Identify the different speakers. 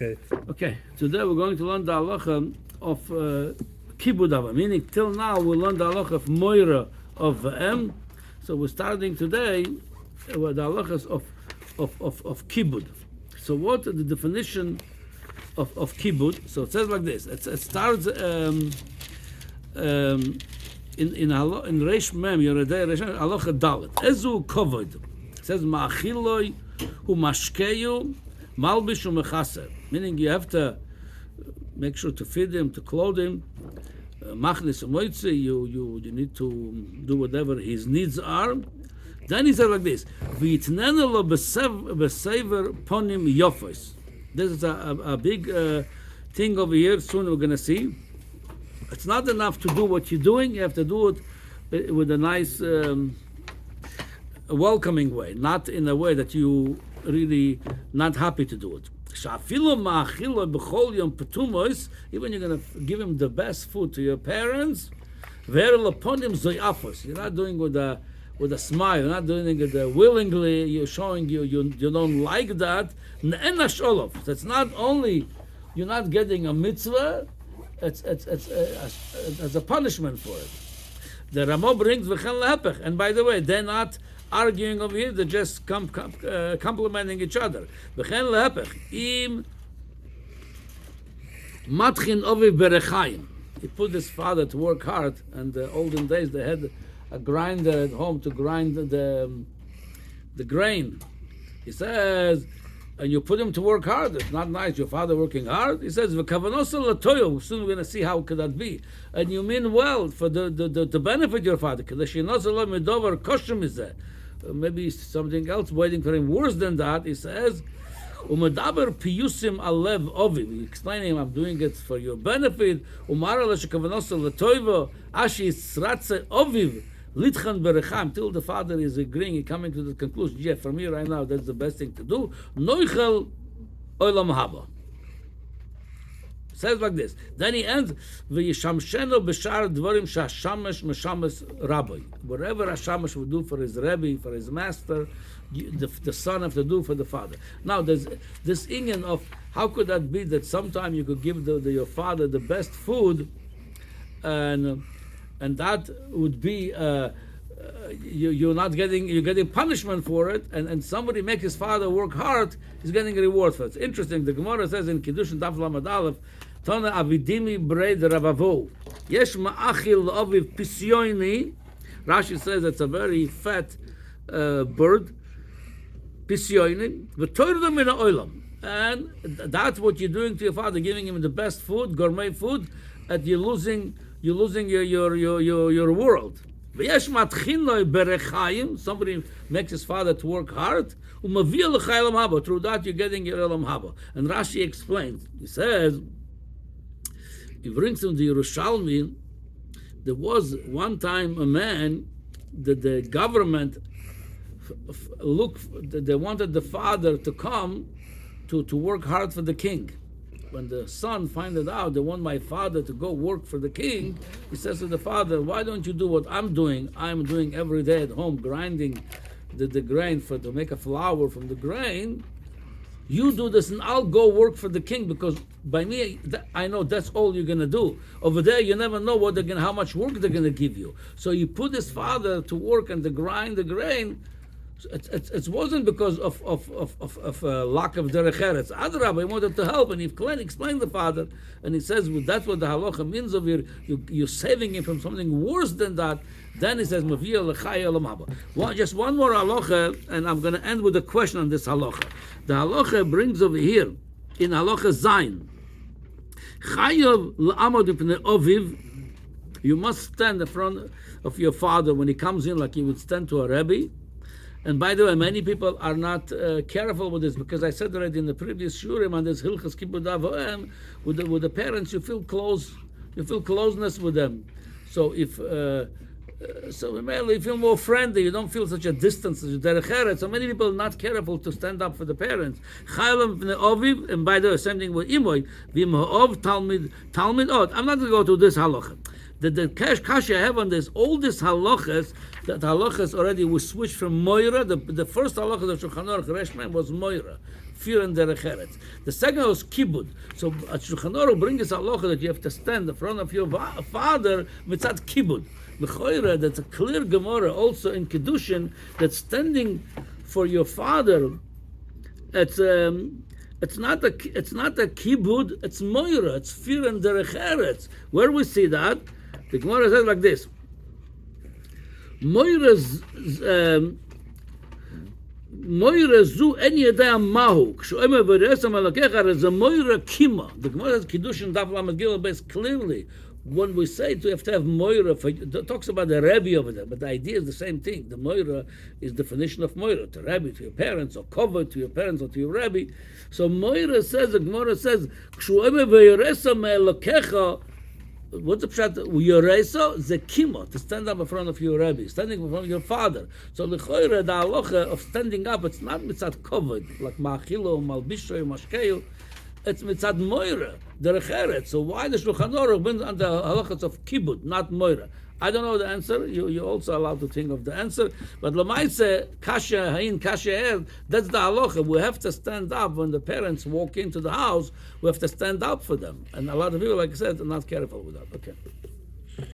Speaker 1: Okay.
Speaker 2: Okay, today we're going to learn the halacha of kibud ava, meaning till now we learned the halacha of moira of v'em. So we're starting today with the halachas of kibud. So what is the definition of kibud? So it says like this. It starts in Reish Mem Yoredei Reish Mem halacha dalet. Ezu kovod. It says ma'achiloi hu mashkeyu malbish hu mechaser. Meaning you have to make sure to feed him, to clothe him. Machnis moitzi, you need to do whatever his needs are. Then he said like this: V'yitnenu lo b'sever ponim yofos. This is a big thing over here. Soon we're going to see. It's not enough to do what you're doing. You have to do it with a nice, welcoming way, not in a way that you really not happy to do it. Even you're going to give him the best food to your parents, you're not doing with a smile, you're not doing it willingly, you're showing you don't like that. That's not only you're not getting a mitzvah, it's as a punishment for it. The Ramo brings v'chen lehepech, and by the way, they're not arguing over here, they're just complimenting each other. V'chen lehepech, im matchin oviv berechayim. He put his father to work hard, and the olden days they had a grinder at home to grind the grain. He says, and you put him to work hard. It's not nice, your father working hard. He says, "V'kavanosa latoyo." Soon we're going to see how could that be. And you mean well for the benefit your father. Maybe something else waiting for him worse than that. He says, "Umedaber piyusim alev ovi." He's explaining, I'm doing it for your benefit. Umara l'shekavanosa latoyo ashi sratze oviv. Litchan berecham, till the father is agreeing, he's coming to the conclusion, yeah, for me right now, that's the best thing to do. Noichel olam haba. Says like this. Then he ends, v'yishamsheno b'shar dvarim sha'shamesh meshames rabbi. Whatever Hashamash would do for his Rebbe, for his master, the son have to do for the father. Now, there's this inyan of, how could that be that sometime you could give your father the best food, and that would be you're getting punishment for it, and somebody make his father work hard, he's getting a reward for it. It's interesting. The Gemara says in Kiddushin Daf Lamed Aleph, Tana avidimi breid ravavo yesh ma'achil aviv pisyoini. Rashi says it's a very fat bird, pisyoini v'toirdam min ha'olam, and that's what you're doing to your father, giving him the best food, gourmet food, and you're losing your world. Somebody makes his father to work hard. Through that you're getting your elam haba. And Rashi explains. He says, he brings him to Yerushalmi. There was one time a man that the government they wanted the father to come to work hard for the king. When the son found out they want my father to go work for the king, he says to the father, why don't you do what I'm doing? I'm doing every day at home, grinding the grain to make a flour from the grain. You do this and I'll go work for the king, because by me, I know that's all you're going to do. Over there, you never know how much work they're going to give you. So you put his father to work and to grind the grain. It wasn't because of lack of derech eretz. Adrabah, he wanted to help, and he explained the father, and he says, well, that's what the halacha means of you're saving him from something worse than that. Then he says, just one more halacha, and I'm going to end with a question on this halacha. The halacha brings over here, in halacha zayin, chayav l'amod ipnei oviv, you must stand in front of your father when he comes in like you would stand to a rebbe. And by the way, many people are not careful with this, because I said already in the previous shurim on this hilchas kibud avoem, with the parents, you feel closeness with them. So if you feel more friendly, you don't feel such a distance. So many people are not careful to stand up for the parents. And by the way, same thing with imoy. I'm not going to go to this halacha. The kasha I have on this, all these halachas, that halachas already was switched from moira. The first halacha of Shulchan Aruch Reish Mem was moira. Firen derech eretz. The second was kibud. So at Shulchan Aruch brings us halacha that you have to stand in front of your father mitzat kibud. L'choira, that's a clear Gemara also in Kedushin that standing for your father, it's not a kibud, it's moira, it's firen derech eretz. Where we see that, the Gemara says like this: moira zu en yedei mahu. Kshoemer v'resam alakecha is a moira kima. The Gemara says Kedushin daf lamed gimel beis clearly. When we say we have to have moira, it talks about the Rebbe over there, but the idea is the same thing. The moira is definition of moira, to Rebbe, to your parents, or cover to your parents or to your Rebbe. So moira says, the Gemara says, "Kshueme v'yoresa me'elokecha." What's the pshat? Yoresa zekimo, to stand up in front of your Rebbe, standing in front of your father. So the choira, the halacha of standing up, it's not mitzat covered like ma'achilo, malbisho, mashkeo. It's mitzad moira, derech eretz. So why the Shulchan Aruch brings on the halachas of kibud, not moira? I don't know the answer. You're also allowed to think of the answer. But lamaise kasha hain kasha er. That's the halacha. We have to stand up when the parents walk into the house. We have to stand up for them. And a lot of people, like I said, are not careful with that. Okay.